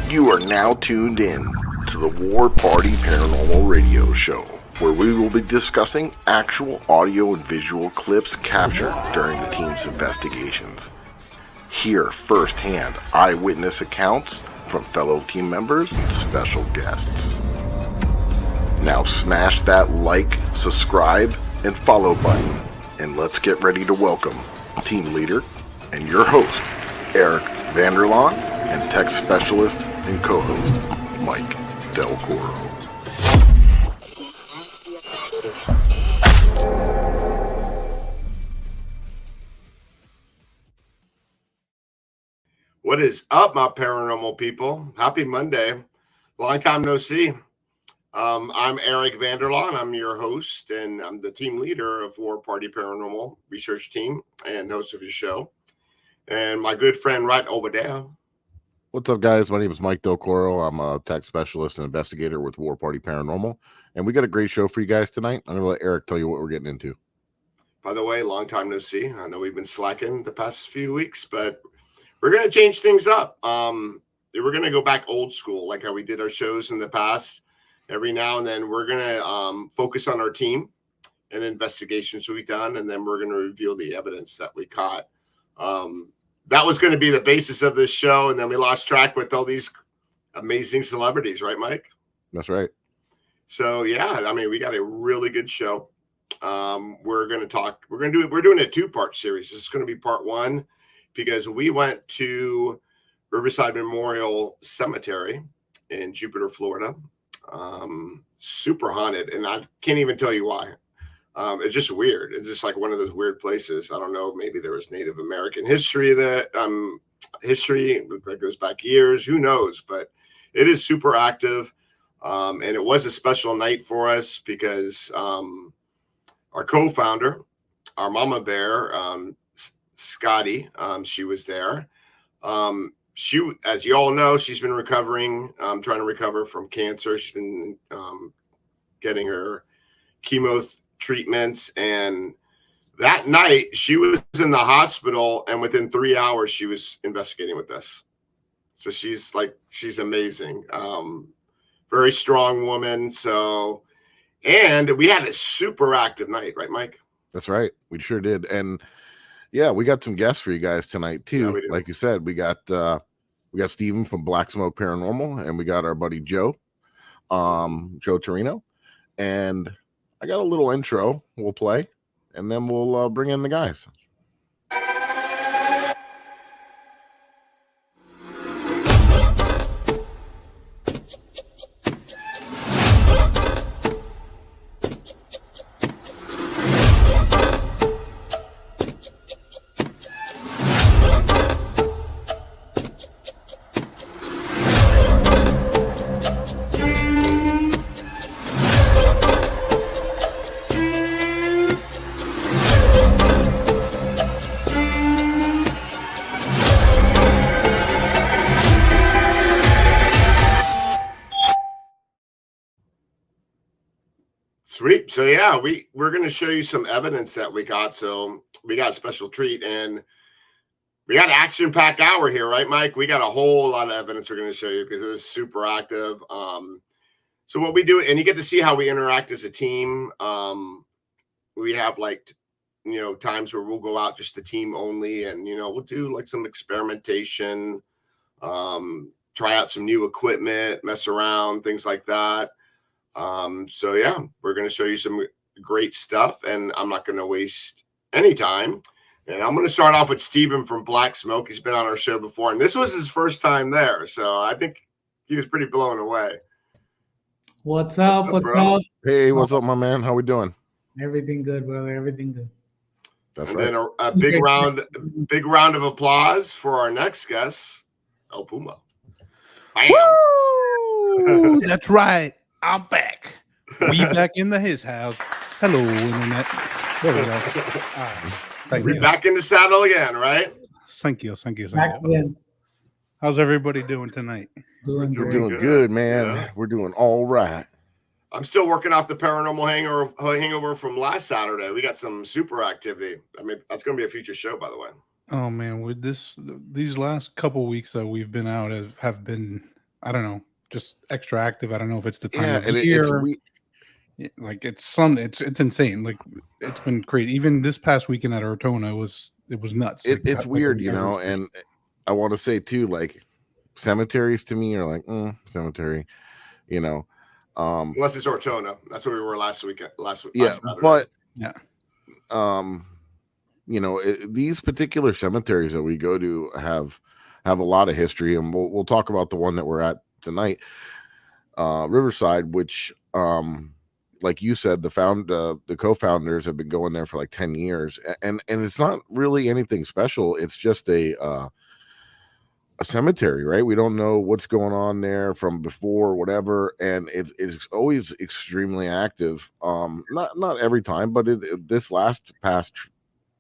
You are now tuned in to the War Party Paranormal Radio Show, where we will be discussing actual audio and visual clips captured during the team's investigations. Hear firsthand eyewitness accounts from fellow team members and special guests. Now smash that like, subscribe, and follow button, and let's get ready to welcome team leader and your host, Eric Vanderlaan, and tech specialist and co-host, Mike Del Coro. What is up, my paranormal people? Happy Monday. Long time no see. I'm Eric Vanderlaan. I'm your host, and I'm the team leader of War Party Paranormal Research Team and host of your show. And my good friend right over there. What's up, guys? My name is Mike Del Coro. I'm a tech specialist and investigator with War Party Paranormal, and we got a great show for you guys tonight. I'm going to let Eric tell you what we're getting into. By the way, long time no see. I know we've been slacking the past few weeks, but we're going to change things up. We're going to go back old school, like how we did our shows in the past. Every now and then, we're going to focus on our team and investigations we've done, and then we're going to reveal the evidence that we caught. That was going to be the basis of this show, and then we lost track with all these amazing celebrities, right, Mike? That's right. So yeah, I mean, we got a really good show. We're doing a two-part series. This is going to be part one because we went to Riverside Memorial Cemetery in Jupiter, Florida. Super haunted, and I can't even tell you why. It's just weird. It's just like one of those weird places. I don't know. Maybe there was Native American history that goes back years. Who knows? But it is super active. And it was a special night for us because our co-founder, our mama bear, Scotty, she was there. She, as you all know, she's been recovering, trying to recover from cancer. She's been getting her chemo treatments, and that night she was in the hospital, and within 3 hours she was investigating with us. So she's amazing. Very strong woman. So, and we had a super active night, right, Mike? That's right. We sure did. And yeah, we got some guests for you guys tonight too. Yeah, like you said, we got Steven from Black Smoke Paranormal, and we got our buddy Joe Torino, and I got a little intro we'll play, and then we'll bring in the guys. Sweet. So yeah, we're going to show you some evidence that we got. So we got a special treat, and we got an action-packed hour here, right, Mike? We got a whole lot of evidence we're going to show you because it was super active. So what we do, and you get to see how we interact as a team. We have times where we'll go out just the team only, and we'll do like some experimentation, try out some new equipment, mess around, things like that. So yeah, we're going to show you some great stuff, and I'm not going to waste any time. And I'm going to start off with Steven from Black Smoke. He's been on our show before, and this was his first time there. So I think he was pretty blown away. What's up? What's up? Hey, what's up, my man? How we doing? Everything good, brother. Everything good. That's and right. Then a big round of applause for our next guest, El Puma. Bam. Woo! That's right. I'm back. We back in his house. Hello, internet. There we go. We're back in the saddle again, right? Thank you. Back again. How's everybody doing tonight? We're doing good, man. Yeah. We're doing all right. I'm still working off the paranormal hangover from last Saturday. We got some super activity. I mean, that's going to be a future show, by the way. Oh man, with these last couple weeks that we've been out have been I don't know, just extra active. I don't know if it's the time Yeah, of and year. Like it's insane. Like it's been crazy. Even this past weekend at Ortona, it was nuts. Like, it's weird, you know. And I want to say too, like cemeteries to me are like cemetery, you know. Unless it's Ortona, that's where we were last week. Last Saturday. But yeah, you know, these particular cemeteries that we go to have a lot of history, and we'll talk about the one that we're at tonight, Riverside, which like you said, the co-founders have been going there for like 10 years, and it's not really anything special. It's just a cemetery, right? We don't know what's going on there from before, whatever, and it's always extremely active. Not every time, but this past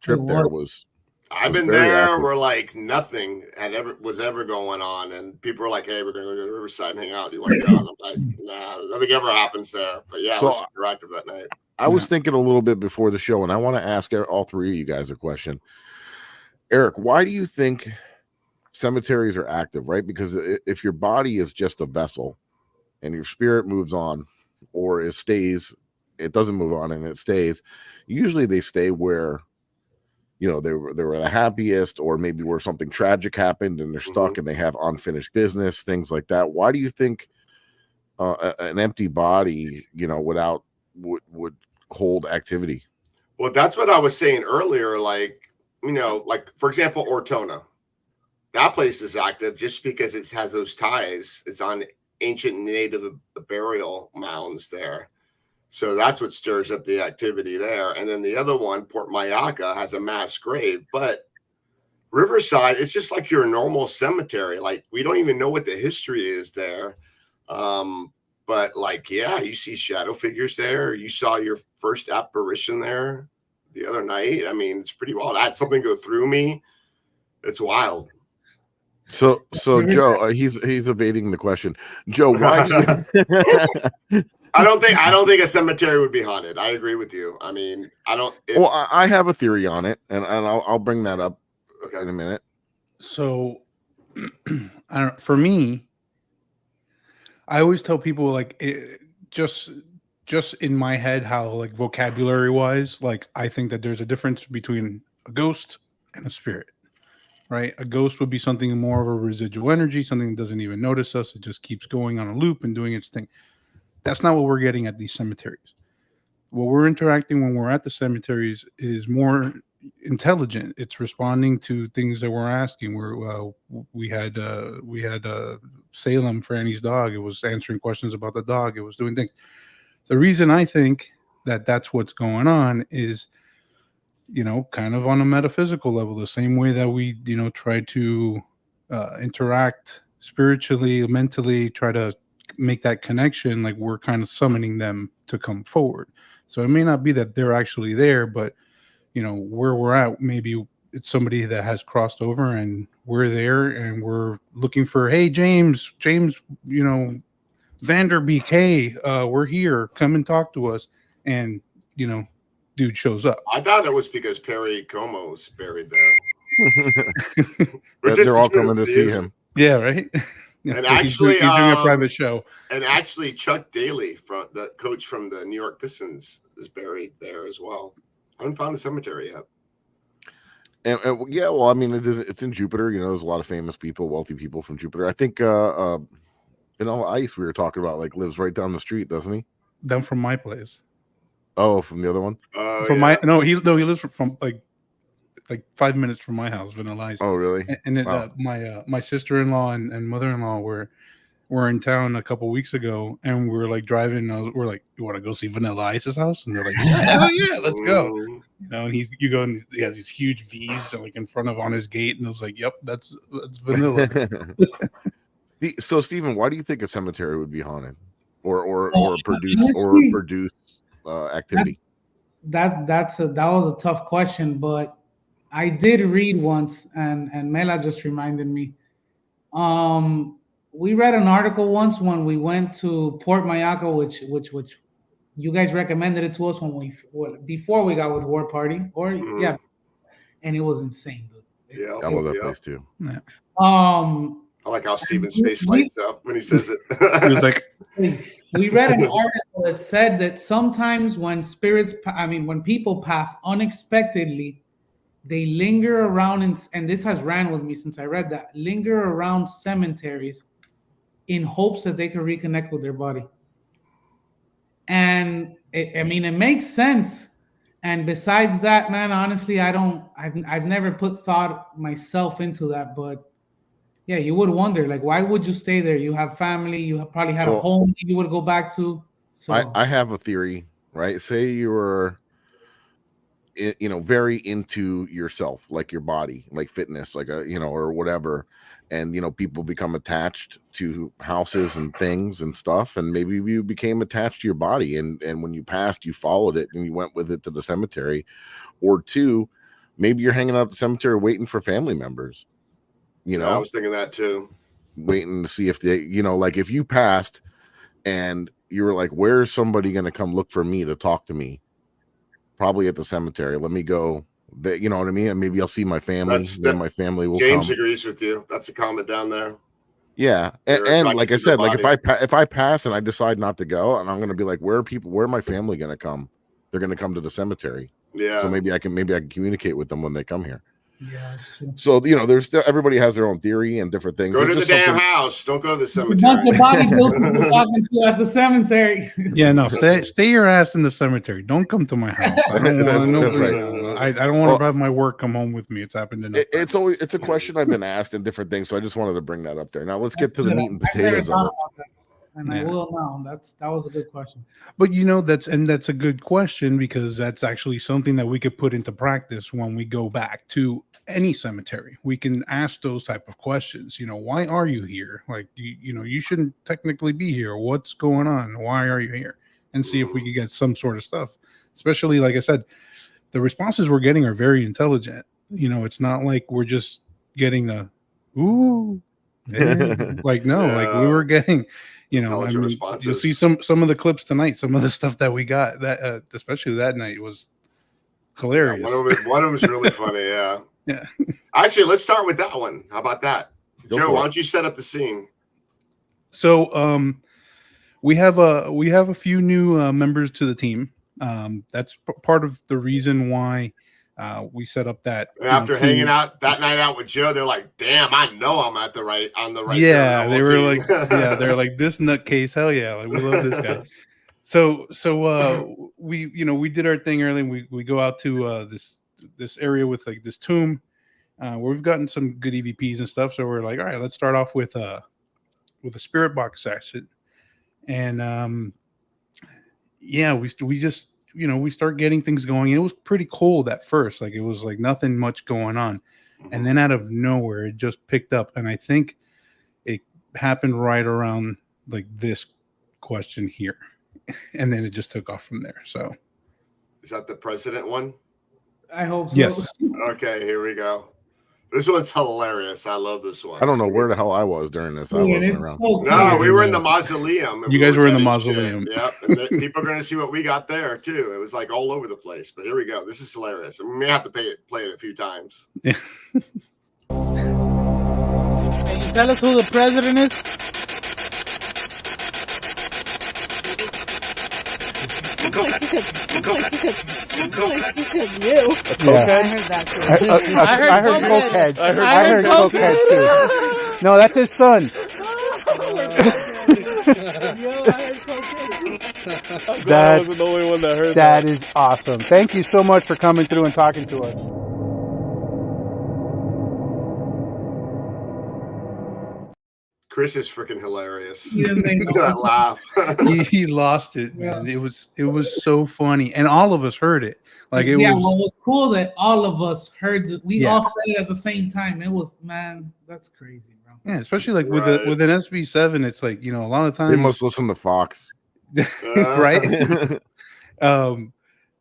trip there was. I've been there where like nothing was ever going on, and people were like, "Hey, we're gonna go to Riverside and hang out. Do you want to go?" And I'm like, "Nah, nothing ever happens there." But yeah, so, it was super active that night. I was thinking a little bit before the show, and I want to ask all three of you guys a question. Eric, why do you think cemeteries are active, right? Because if your body is just a vessel and your spirit moves on, or it doesn't move on and it stays, usually they stay where, you know, they were the happiest, or maybe where something tragic happened and they're stuck and they have unfinished business, things like that. Why do you think an empty body, you know, would hold activity? Well, that's what I was saying earlier. Like, you know, like for example, Ortona. That place is active just because it has those ties. It's on ancient native burial mounds there. So that's what stirs up the activity there. And then the other one, Port Mayaca, has a mass grave. But Riverside, it's just like your normal cemetery. Like, we don't even know what the history is there. But like, yeah, you see shadow figures there. You saw your first apparition there the other night. I mean, it's pretty wild. I had something go through me. It's wild. So Joe, he's evading the question. Joe, why do you I don't think a cemetery would be haunted. I agree with you. I mean, well, I have a theory on it, and I'll bring that up in a minute. So for me, I always tell people like just in my head how like vocabulary wise, like I think that there's a difference between a ghost and a spirit. Right? A ghost would be something more of a residual energy, something that doesn't even notice us. It just keeps going on a loop and doing its thing. That's not what we're getting at these cemeteries. What we're interacting when we're at the cemeteries is more intelligent. It's responding to things that we're asking. We had Salem, Franny's dog. It was answering questions about the dog. It was doing things. The reason I think that that's what's going on is, you know, kind of on a metaphysical level, the same way that we, you know, try to interact spiritually, mentally, try to make that connection, like we're kind of summoning them to come forward. So it may not be that they're actually there, but, you know, where we're at, maybe it's somebody that has crossed over and we're there and we're looking for, hey, James, you know, Vanderbeek, hey, we're here, come and talk to us. And, you know, dude shows up. I thought it was because Perry Como's buried there. They're all coming to see him. Yeah, right. And actually, he's doing a private show. And actually, Chuck Daly, from the coach from the New York Pistons, is buried there as well. I haven't found a cemetery yet. And yeah, well, I mean, it's in Jupiter. You know, there's a lot of famous people, wealthy people from Jupiter. I think Ice we were talking about like lives right down the street, doesn't he? Down from my place. Oh, from the other one? He lives from like 5 minutes from my house, Vanilla Ice. Oh, really? And wow. My sister-in-law and mother-in-law were in town a couple weeks ago, and we're like driving. We're like, "You want to go see Vanilla Ice's house?" And they're like, "Yeah, let's go." You know, and you go and he has these huge V's like in front of on his gate, and I was like, "Yep, that's Vanilla." So, Stephen, why do you think a cemetery would be haunted, or produce activity? That was a tough question, but I did read once, and Mela just reminded me. We read an article once when we went to Port Mayaca, which you guys recommended it to us before we got with War Party, and it was insane, dude. Yeah, I love that place too. Yeah. I like how Steven's face lights up when he says it. He was like, we read an article that said that sometimes when when people pass unexpectedly, they linger around, and this has ran with me since I read that, linger around cemeteries in hopes that they can reconnect with their body. And it makes sense. And besides that, man, honestly, I've never put thought myself into that, but yeah, you would wonder, like, why would you stay there? You have family, you probably had a home you would go back to. So I have a theory, right? Say you were, very into yourself, like your body, like fitness, like or whatever. And, people become attached to houses and things and stuff. And maybe you became attached to your body. And when you passed, you followed it and you went with it to the cemetery. Or two, maybe you're hanging out at the cemetery waiting for family members. I was thinking that too. Waiting to see if they, like if you passed and you were like, where's somebody going to come look for me to talk to me? Probably at the cemetery. Let me go. You know what I mean? And maybe I'll see my family. Then my family will James come. agrees with you. That's a comment down there. Yeah. And like I said, like if I pass and I decide not to go, and I'm going to be like, where are my family going to come? They're going to come to the cemetery. Yeah. So maybe I can communicate with them when they come here. yeah, that's true. So there's still, everybody has their own theory and different things. Go to the damn house. Don't go to the cemetery. Bunch of bodybuilders we're talking to at the cemetery. yeah, no, stay your ass in the cemetery. Don't come to my house. I don't want I don't want to have my work come home with me. It's happened enough. It's a question I've been asked in different things, so I just wanted to bring that up there. Now let's get to the meat and potatoes of it. And I will now. That was a good question. But that's a good question, because that's actually something that we could put into practice when we go back to any cemetery. We can ask those type of questions. Why are you here? Like, you shouldn't technically be here. What's going on? Why are you here? And see if we could get some sort of stuff. Especially, like I said, the responses we're getting are very intelligent. It's not like we're just getting a ooh. Like, no, like we were getting, you'll see some of the clips tonight. Some of the stuff that we got, that especially that night, was hilarious. Yeah, one of them was really funny. Yeah. Yeah. Actually, let's start with that one. How about that, Joe? Why don't you set up the scene? So, we have a few new members to the team. That's part of the reason why we set up that. After hanging out that night out with Joe, they're like, "Damn, I know I'm on the right." Yeah, they were like, they're like, this nutcase, hell yeah, like we love this guy. So we did our thing early. We go out to this area with like this tomb where we've gotten some good EVPs and stuff. So we're like, all right, let's start off with a spirit box session, and we just we start getting things going. And it was pretty cold at first, like it was like nothing much going on, and then out of nowhere it just picked up. And I think it happened right around like this question here, and then it just took off from there. So is that the president one? I hope so. Yes. Okay, here we go. This one's hilarious. I love this one. I don't know where the hell I was during this. I wasn't around. No, we were in the mausoleum. You guys were in the mausoleum. Yep. And people are going to see what we got there too. It was like all over the place. But here we go. This is hilarious. We may have to play it a few times. Yeah. Can you tell us who the president is? Yeah. I heard that too. I heard cokehead. I heard cokehead too. No, that's his son. I was the only one that heard that. That is awesome. Thank you so much for coming through and talking to us. Chris is freaking hilarious. That laugh. he lost it, man. It was so funny, and all of us heard it. Like it was. Well, it was cool that all of us heard that. We all said it at the same time. It was, man, that's crazy, bro. Yeah, especially like with an SB7, it's like a lot of times they must listen to Fox, right?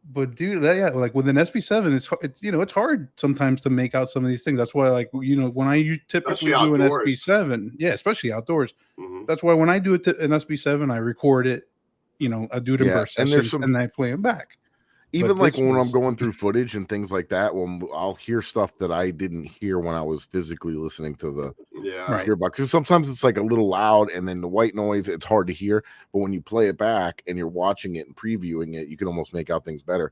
But dude, like with an SB7, it's hard sometimes to make out some of these things. That's why, like, when I typically do an SB7, especially outdoors. Mm-hmm. That's why when I do an SB7, I record it. I do it in burst sessions, and I play them back. Even like when I'm going through footage and things like that, when I'll hear stuff that I didn't hear when I was physically listening to Yeah. The spirit box. 'Cause sometimes it's like a little loud, and then the white noise, it's hard to hear. But when you play it back and you're watching it and previewing it, you can almost make out things better.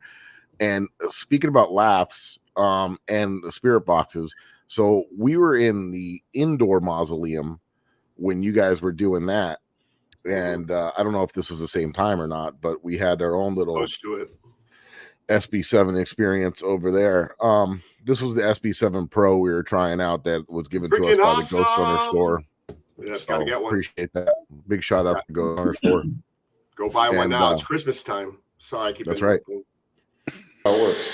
And speaking about laughs, and the spirit boxes, so we were in the indoor mausoleum when you guys were doing that. And I don't know if this was the same time or not, but we had our own little Close to it. SB7 experience over there. This was the SB7 Pro we were trying out that was given to us Freaking by the Ghost Runner awesome! store. Yeah, So gotta get one. appreciate that. Big shout out to the Ghost Runner store. Go buy one And, now. It's Christmas time. Sorry, I keep that's right. interrupting. How it works.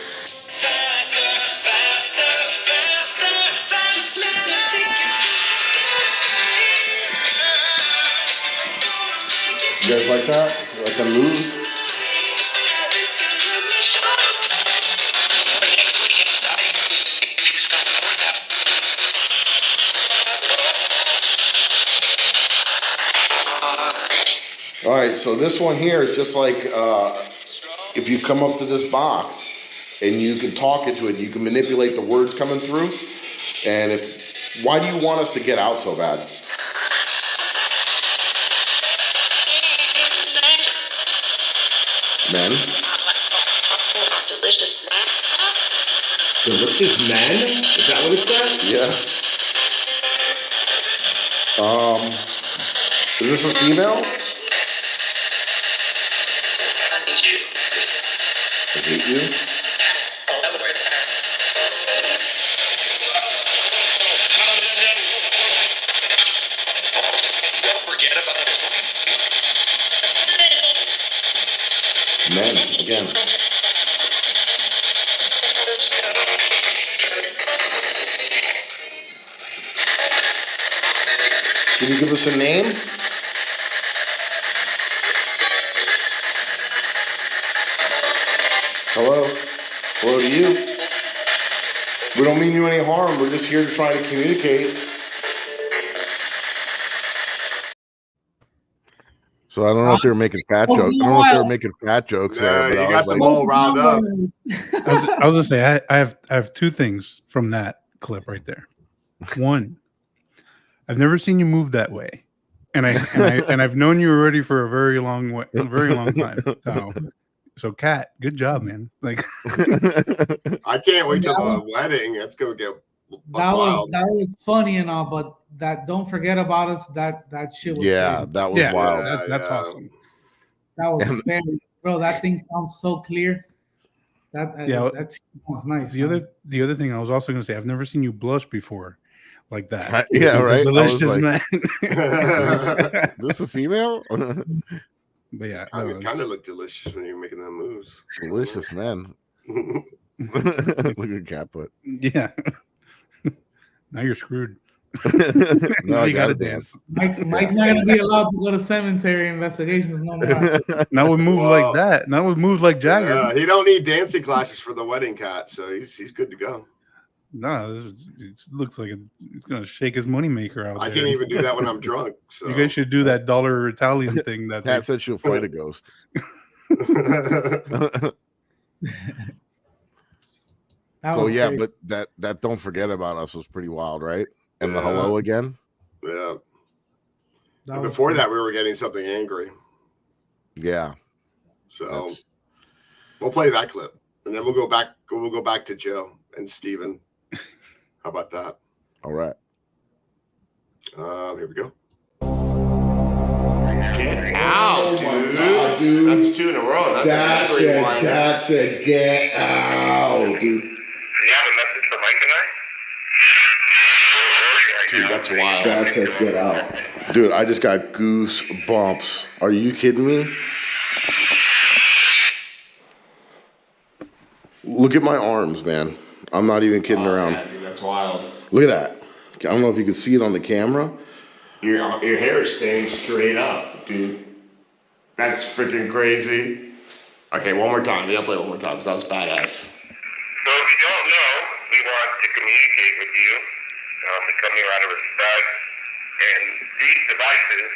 You guys like that? You like the moves? All right, so this one here is just like if you come up to this box and you can talk into it, you can manipulate the words coming through. And why do you want us to get out so bad? Men? Delicious snacks. Delicious men? Is that what it said? Yeah. Is this a female? I hate you. Men, again. Can you give us a name? Hello? Hello to you? We don't mean you any harm. We're just here to try to communicate. So I don't know if they're making fat jokes. I don't know if they're making fat jokes there. But you got them all riled up. I was gonna say I have two things from that clip right there. One, I've never seen you move that way, and I've known you already for a very long time. So Kat, good job, man. Like, I can't wait till the wedding. That's gonna get wild. That was funny and all, but that don't forget about us. That shit was that was wild. That's awesome. That was very, bro. That thing sounds so clear. That sounds nice. The other thing I was also going to say, I've never seen you blush before like that. Yeah, right. Delicious, man. Is this a female? But yeah, kind of look delicious when you're making them moves. Delicious, man. Look at Cat butt. Yeah. Now you're screwed. No, you gotta dance. Mike's not gonna be allowed to go to cemetery investigations no more. Not with moves like that. Not with moves like Jagger. He don't need dancing classes for the wedding, Cat. So he's good to go. No, it looks like it's gonna shake his moneymaker out. I can't even do that when I'm drunk. So you guys should do that dollar Italian thing. That Cat said she'll fight a ghost. So yeah, great. But that don't forget about us was pretty wild, right? And the hello again. Yeah. And before that, we were getting something angry. Yeah. So we'll play that clip, and then we'll go back. We'll go back to Joe and Steven. How about that? All right. Here we go. Get out, dude. God, dude. That's two in a row. That's it. Get out, dude. Do you have a message for Mike and I? Dude, that's wild. That says get out. Dude, I just got goosebumps. Are you kidding me? Look at my arms, man. I'm not even kidding around. Yeah, dude, that's wild. Look at that. I don't know if you can see it on the camera. Your hair is staying straight up, dude. That's freaking crazy. Okay, one more time. Yeah, I'll play it one more time because that was badass. So if you don't know, we want to communicate with you. We come here out of respect. And these devices,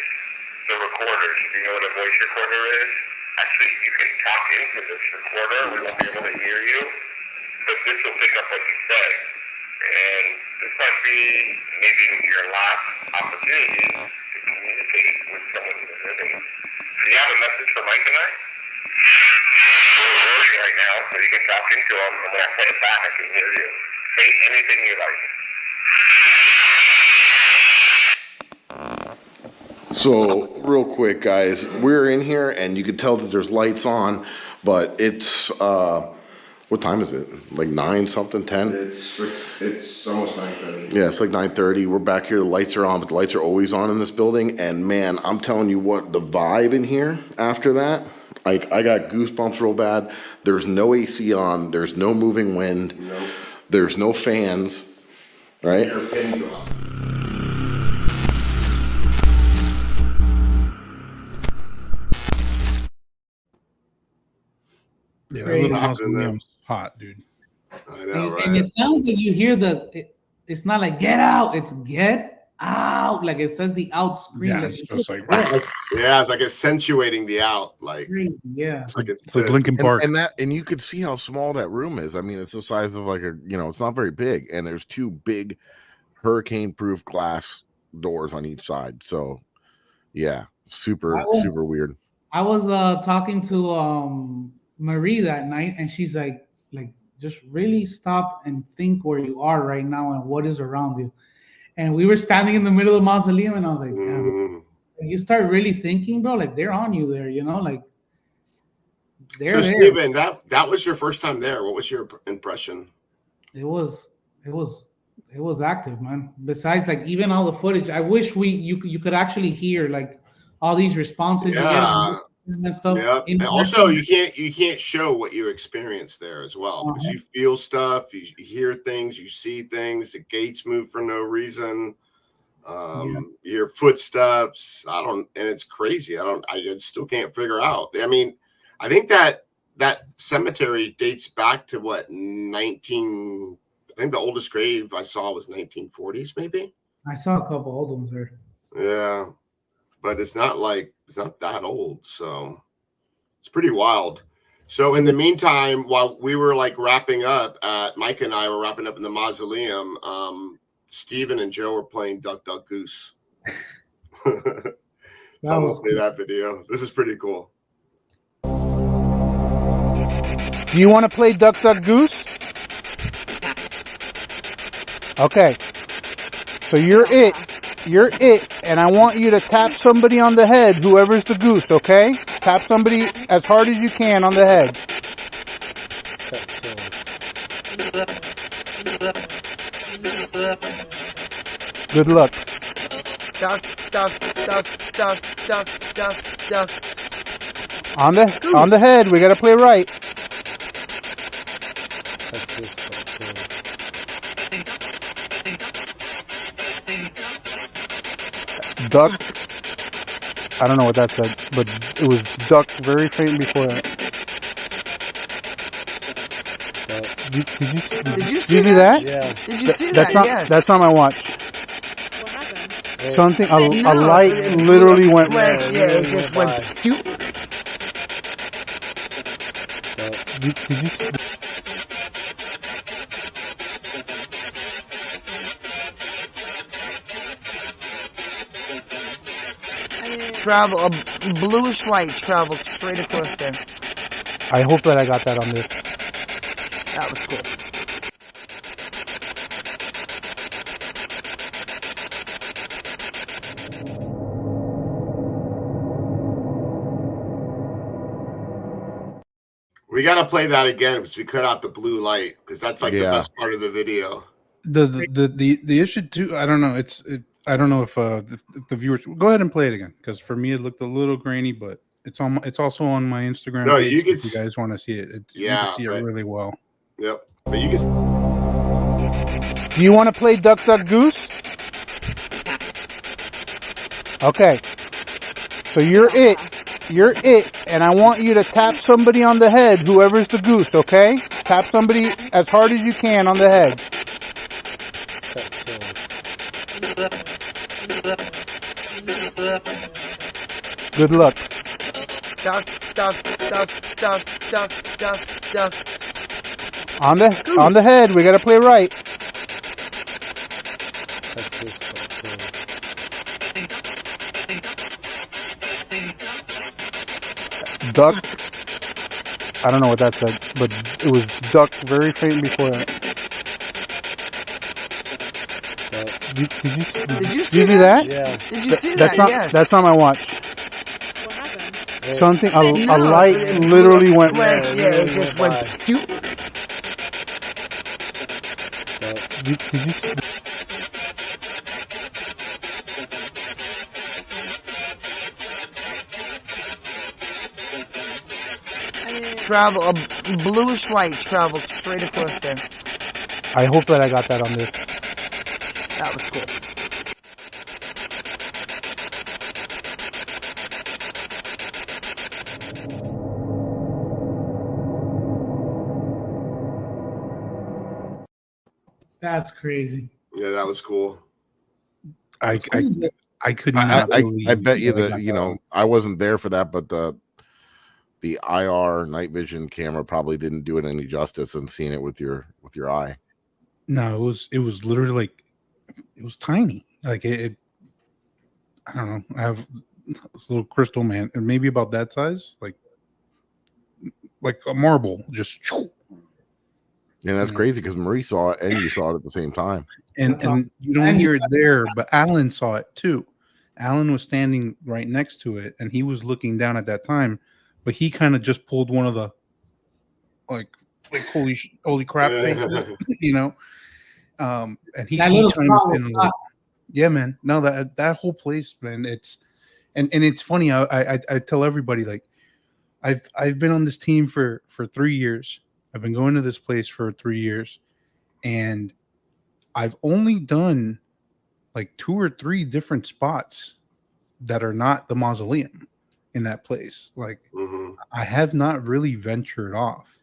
the recorders, if you know what a voice recorder is, actually you can talk into this recorder. We won't be able to hear you, but this will pick up what you say. And This might be maybe your last opportunity to communicate with someone in the living. Do you have a message for Mike and I? We're recording right now, so you can talk into him, and when I play it back, I can hear you. Say anything you like. So, real quick, guys, we're in here, and you can tell that there's lights on, but it's what time is it? Like 9 something, 10? It's almost 9:30. Yeah, it's like 9:30. We're back here. The lights are on, but the lights are always on in this building. And man, I'm telling you what, the vibe in here after that, like I got goosebumps real bad. There's no AC on. There's no moving wind. Nope. There's no fans. Right? Your pin drop. Yeah, that Crazy. little mausoleum's hot, dude. I know, right? And it sounds like you hear it's not like get out, it's get out. Like it says the out scream. Yeah, like, it's just like Yeah, it's like accentuating the out. Like, crazy. Yeah. it's like it's like Linkin Park. And you could see how small that room is. I mean, it's the size of like it's not very big, and there's 2 big hurricane-proof glass doors on each side. So, yeah, super weird. I was talking to Marie that night, and she's like just really stop and think where you are right now and what is around you. And we were standing in the middle of the mausoleum, and I was like, damn. And you start really thinking, bro, like they're on you there, like they're so there. Steven, that was your first time there. What was your impression? It was active, man. Besides, like even all the footage, I wish you could actually hear like all these responses. Yeah. And stuff. Yeah. And also, you can't show what you experience there as well, because you feel stuff, you hear things, you see things. The gates move for no reason. Your footsteps. And it's crazy. I still can't figure out. I mean, I think that cemetery dates back to what I think the oldest grave I saw was 1940s, maybe. I saw a couple old ones there. Yeah. But it's not that old, so it's pretty wild. So in the meantime, while we were like wrapping up Mike and I were wrapping up in the mausoleum, Steven and Joe were playing Duck Duck Goose. I'm gonna play that video. This is pretty cool. Do you want to play Duck Duck Goose? Okay. So you're it, and I want you to tap somebody on the head, whoever's the goose, okay? Tap somebody as hard as you can on the head. Good luck. Duck, duck, duck, duck, duck, duck, duck. On the head, we gotta play right. Duck. I don't know what that said, but it was duck very faint before that. Did you see that? Yeah. Did you see that? Yes. That's not my watch. What happened? Something, a light literally went. Yeah, it just went. Did you see? A bluish light traveled straight across there. I hope that I got that on this. That was cool. We got to play that again because we cut out the blue light, because that's like the best part of the video. The issue too. I don't know. I don't know if the viewers go ahead and play it again, because for me it looked a little grainy, but it's also on my Instagram page. If you guys want to see it, you can see it really well. Yep. But you can. Do you want to play Duck Duck Goose? Okay. So you're it, and I want you to tap somebody on the head, whoever's the goose, okay? Tap somebody as hard as you can on the head. Good luck. Duck, duck, duck, duck, duck, duck, duck. On the head, we gotta play right. Duck. I don't know what that said, but it was duck very faint before that. Did you see that? Yeah. Did you see That's that? not. Yes. That's not my watch. What happened? Something. A No, light it literally went. flash, yeah, it just went. Cute. Did you see? Travel a bluish light traveled straight across there. I hope that I got that on this. That was cool. That's crazy. Yeah, that was cool. I could I, not I, believe I bet you that I that got you that know on. I wasn't there for that, but the IR night vision camera probably didn't do it any justice in seeing it with your eye. No, it was literally like it was tiny. Like it I don't know. I have this little crystal man, and maybe about that size, like a marble, just And that's crazy because Marie saw it and you saw it at the same time. and you don't hear it there, but Alan saw it too. Alan was standing right next to it, and he was looking down at that time, but he kind of just pulled one of the like holy crap faces, you know. And he That little chimed spot in was a little. Yeah, man. No, that whole place, man. It's and it's funny. I tell everybody, like, I've been on this team for 3 years. I've been going to this place for 3 years, and I've only done like 2 or 3 different spots that are not the mausoleum in that place. Like, I have not really ventured off,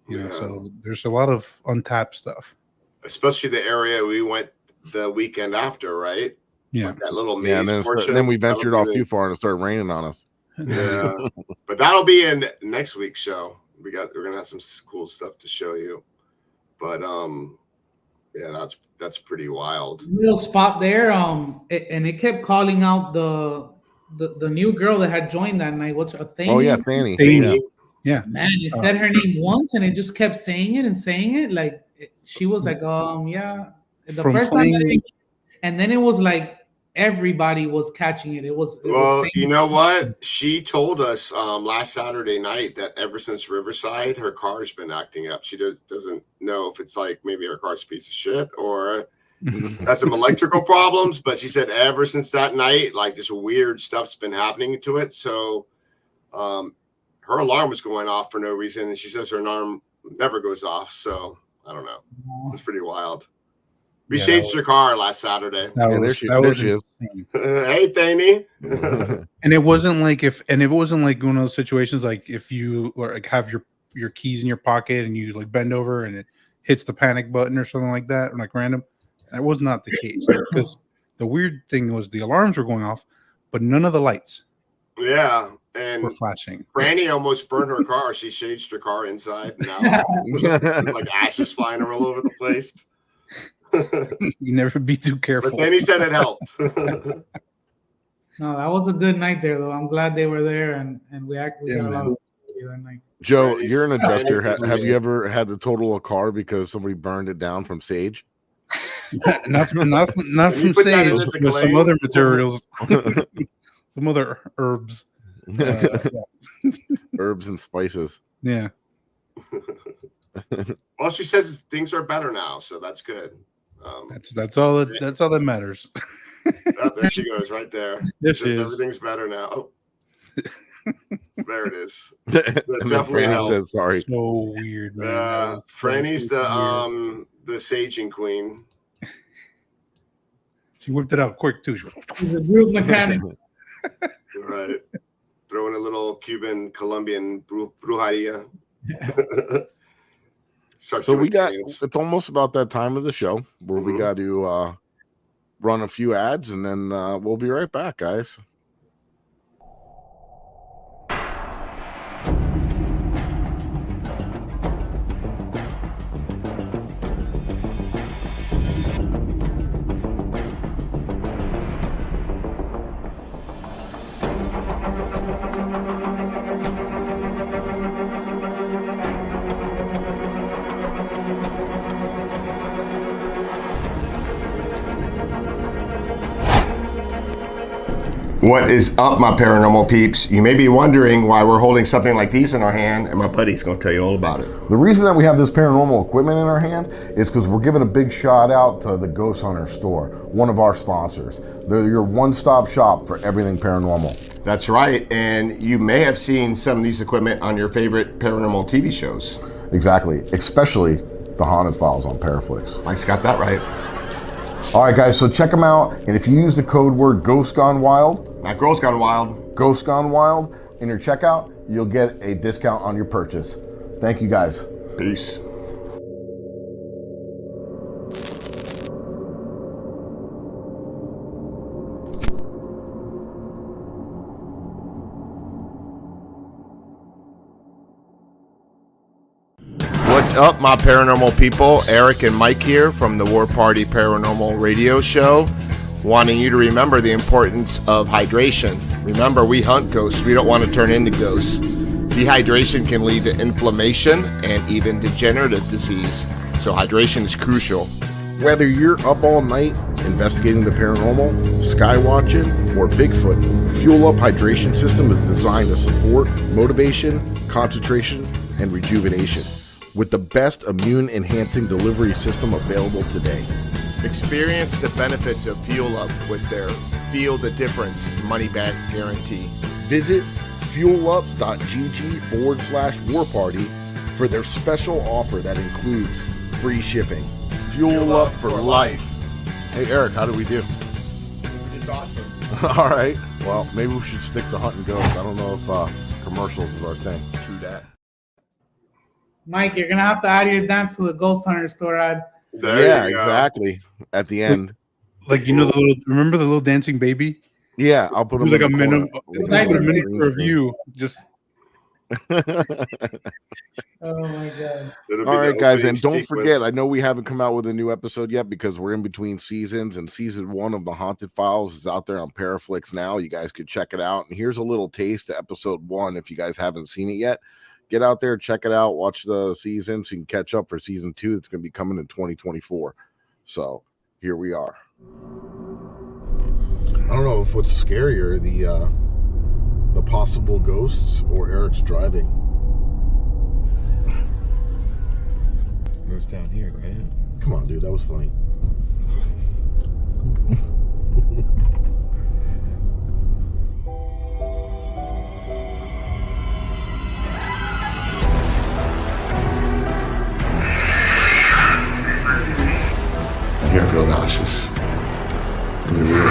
you know. So there's a lot of untapped stuff. Especially the area we went the weekend after, right? Yeah, like that little maze Yeah, and then, portion. then we ventured That'll off be too far and it started raining on us. Yeah, but that'll be in next week's show. We're gonna have some cool stuff to show you. But yeah, that's pretty wild. Little spot there, and it kept calling out the new girl that had joined that night. What's her thing? Oh yeah, Fanny. Yeah. Man, it said her name once, and it just kept saying it and saying it. Like she was like, yeah. The From first playing- time, and then it was like everybody was catching it. It was Well, saying you know what? She told us last Saturday night that ever since Riverside, her car's been acting up. She doesn't know if it's like maybe her car's a piece of shit or has some electrical problems. But she said ever since that night, like this weird stuff's been happening to it. So her alarm was going off for no reason. And she says her alarm never goes off. So I don't know. It's pretty wild. We changed her car last Saturday. There she is. Hey, Thaney. And it wasn't like one of those situations like if you like have your keys in your pocket and you like bend over and it hits the panic button or something like that, or like random. That was not the case because the weird thing was the alarms were going off, but none of the lights. Yeah, and were flashing. Franny almost burned her car. She changed her car inside. Now like ashes flying all over the place. You never be too careful. But then he said it helped. No, that was a good night there, though. I'm glad they were there, and we got a lot of that night. Joe, you're an adjuster. Have you ever had to total a car because somebody burned it down from sage? not from sage, but some other materials, some other herbs, herbs and spices. Yeah. Well, she says things are better now, so that's good. That's all that matters. Oh, there she goes, right there. There she is. Everything's better now. Oh. There it is. And That then definitely Franny helped. says sorry. So weird, man. Franny's the saging queen. She whipped it out quick too. He's a group mechanic. Right. Throwing a little Cuban Colombian brujeria. So we got it's almost about that time of the show where we got to run a few ads and then we'll be right back, guys. What is up, my paranormal peeps? You may be wondering why we're holding something like these in our hand, and my buddy's going to tell you all about it. The reason that we have this paranormal equipment in our hand is because we're giving a big shout out to the Ghost Hunter store, one of our sponsors. They're your one-stop shop for everything paranormal. That's right, and you may have seen some of these equipment on your favorite paranormal TV shows. Exactly, especially the Haunted Files on Paraflix. Mike's got that right. All right, guys, so check them out, and if you use the code word Ghost Gone Wild, not Girls Gone Wild, Ghost Gone Wild, in your checkout, you'll get a discount on your purchase. Thank you, guys. Peace. What's up, my paranormal people? Eric and Mike here from the War Party Paranormal Radio Show, wanting you to remember the importance of hydration. Remember, we hunt ghosts. We don't want to turn into ghosts. Dehydration can lead to inflammation and even degenerative disease, so hydration is crucial. Whether you're up all night investigating the paranormal, sky watching, or Bigfoot, Fuel Up Hydration System is designed to support motivation, concentration, and rejuvenation, with the best immune-enhancing delivery system available today. Experience the benefits of Fuel Up with their Feel the Difference money-back guarantee. Visit fuelup.gg/warparty for their special offer that includes free shipping. Fuel Up for life. Hey, Eric, how do we do? It's awesome. All right. Well, maybe we should stick to hunting ghosts. I don't know if commercials is our thing. True that. Mike, you're gonna have to add your dance to the Ghost Hunter store ad. Yeah, exactly. At the end, like the little. Remember the little dancing baby? Yeah, I'll put them like in a minute. Put a minute review. Just. Oh my god! All right, guys, and don't forget. I know we haven't come out with a new episode yet because we're in between seasons, and season 1 of the Haunted Files is out there on Paraflix now. You guys could check it out. And here's a little taste of episode 1 if you guys haven't seen it yet. Get out there, check it out, watch the season so you can catch up for season 2. It's going to be coming in 2024. So here we are. I don't know if what's scarier, the possible ghosts or Eric's driving. It was down here, right? Come on, dude, that was funny. You're real nauseous. You're real.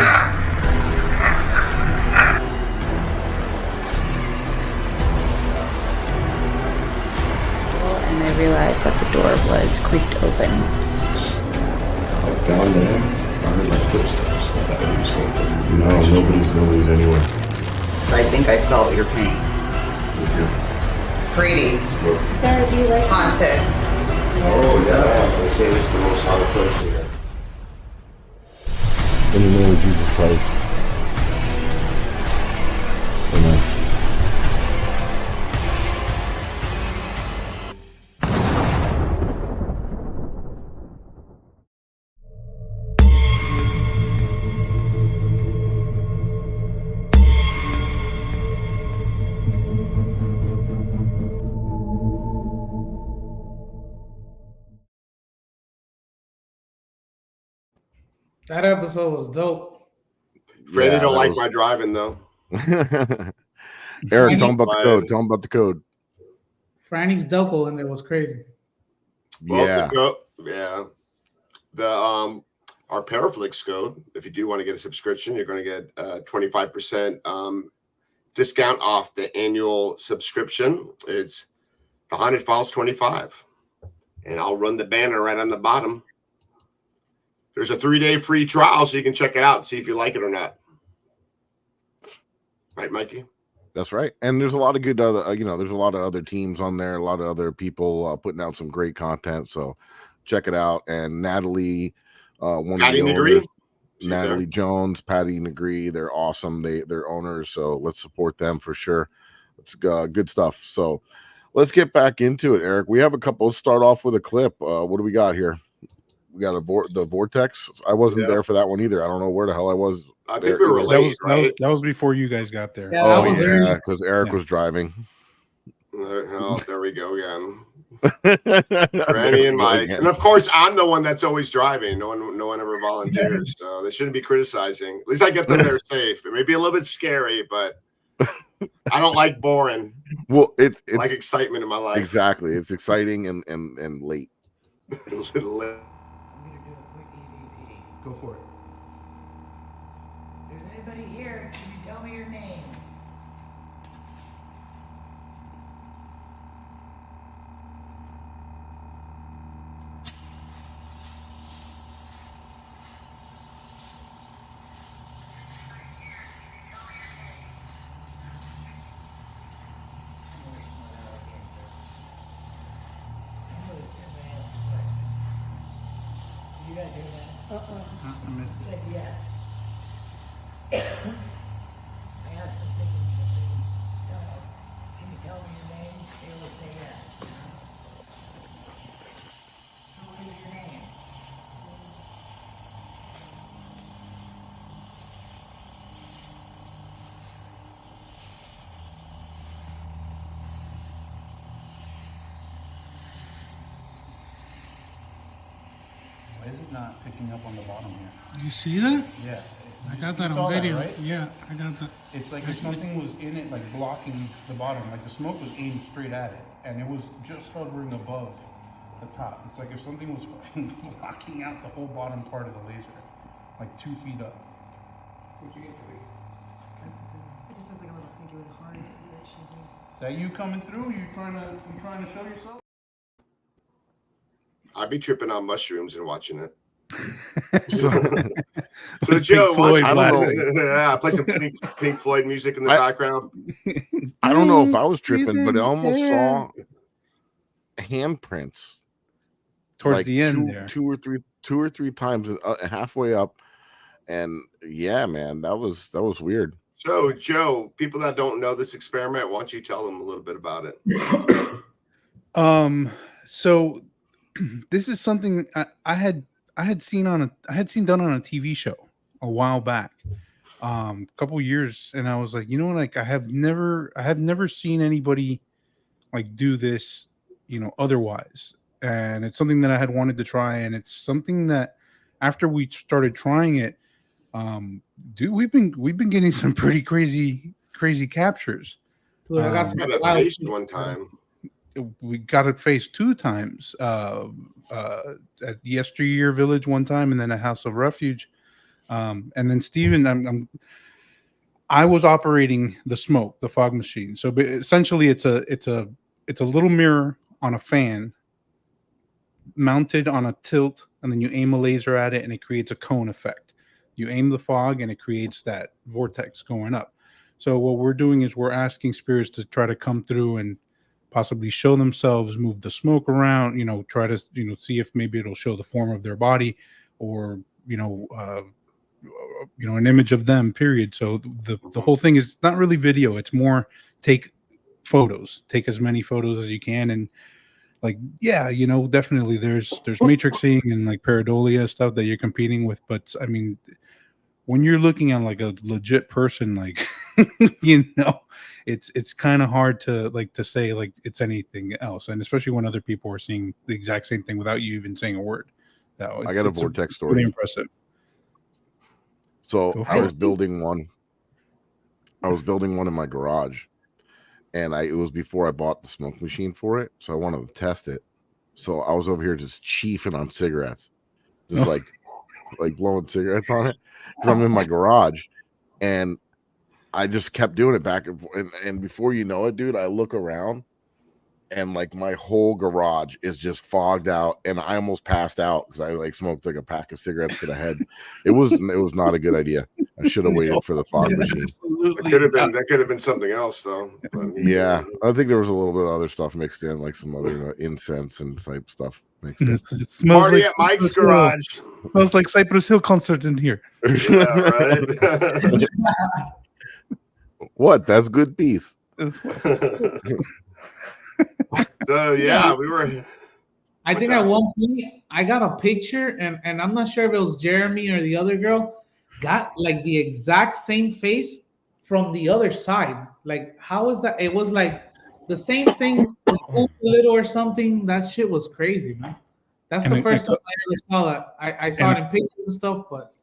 And I realized that the door was creaked open. Down there, I heard like footsteps. I thought he was going for you. No, nobody's anywhere. I think I felt your pain. Greetings. Sarah, do you like Haunted. Oh, yeah. They say it's the most haunted place here. In the name of Jesus Christ. Amen. That episode was dope. Freddie don't like my driving though. Eric, tell him about the code. Tell him about the code. Franny's Delco in there was crazy. Yeah. Yeah. The our Paraflix code, if you do want to get a subscription, you're going to get 25% discount off the annual subscription. It's the Haunted Files 25. And I'll run the banner right on the bottom. There's a 3-day free trial, so you can check it out and see if you like it or not. Right, Mikey? That's right. And there's a lot of good other, there's a lot of other teams on there, a lot of other people putting out some great content. So check it out. And Natalie, Patty Negree, Natalie Jones, Patty Negree, they're awesome. They're owners. So let's support them for sure. It's good stuff. So let's get back into it, Eric. We have a couple. Let's start off with a clip. What do we got here? we got the vortex. I wasn't there for that one either. I don't know where the hell I was. I think we were late, right? That was before you guys got there. Yeah, that was early. because Eric was driving. Oh, there we go again. Randy and Mike, and of course I'm the one that's always driving. No one ever volunteers, so they shouldn't be criticizing. At least I get them there safe. It may be a little bit scary, but I don't like boring. Well, it's like excitement in my life. Exactly, it's exciting and late. Go for it. There's anybody here? Can you tell me your name? You guys hear that? It said yes. I asked them, can you tell me your name? They always say yes. So what is your name? Why is it not picking up on the bottom here? You see that? Yeah. I got that You saw on video. right? Yeah, I got that. It's like if something was in it, like blocking the bottom. Like the smoke was aimed straight at it, and it was just hovering above the top. It's like if something was fucking blocking out the whole bottom part of the laser, like 2 feet up. What'd you get to be? It just sounds like a little figure with a heart in it. Is that you coming through? You trying to show yourself? I'd be tripping on mushrooms and watching it. So Joe, Floyd, I don't know. Yeah, play some Pink Floyd music in the background. I don't know if I was tripping, but I almost saw handprints towards like the end there. two or three times halfway up, and yeah, man, that was weird. So, Joe, people that don't know this experiment, why don't you tell them a little bit about it? So this is something I had seen done on a TV show a while back, a couple years, and I was like, you know, like I have never seen anybody like do this, you know, otherwise, and it's something that I had wanted to try, and it's something that after we started trying it, dude, we've been getting some pretty crazy captures. Dude, I got some wild one time. We got it faced 2 times. At Yesteryear Village one time, and then at House of Refuge. And then Steven, I was operating the smoke, the fog machine. So essentially, it's a little mirror on a fan mounted on a tilt, and then you aim a laser at it, and it creates a cone effect. You aim the fog, and it creates that vortex going up. So what we're doing is we're asking spirits to try to come through and possibly show themselves, move the smoke around, you know, try to, you know, see if maybe it'll show the form of their body, or, you know, an image of them, period. So the whole thing is not really video. It's more take photos, take as many photos as you can. And like, yeah, you know, definitely there's matrixing and like pareidolia stuff that you're competing with. But I mean, when you're looking at like a legit person, like, you know, it's kind of hard to say like it's anything else, and especially when other people are seeing the exact same thing without you even saying a word. I got a vortex story. Really impressive. So I was building one. I was building one in my garage, and it was before I bought the smoke machine for it, so I wanted to test it. So I was over here just chiefing on cigarettes, just like blowing cigarettes on it, because I'm in my garage, and I just kept doing it back and forth. And before you know it, dude, I look around, and like my whole garage is just fogged out, and I almost passed out because I like smoked like a pack of cigarettes to the head. It was not a good idea. I should have waited for the fog machine. That could have been something else, though. But, yeah, I think there was a little bit of other stuff mixed in, like some other incense and type stuff mixed in. It smells Party like at Mike's garage. Smells like Cypress Hill concert in here. Yeah, right. What? That's good piece. So yeah, we were. I think at one point I got a picture, and I'm not sure if it was Jeremy or the other girl, got like the exact same face from the other side. Like, how is that? It was like the same thing, a little or something. That shit was crazy, man. That's the first time I ever saw that. I saw it in pictures and stuff, but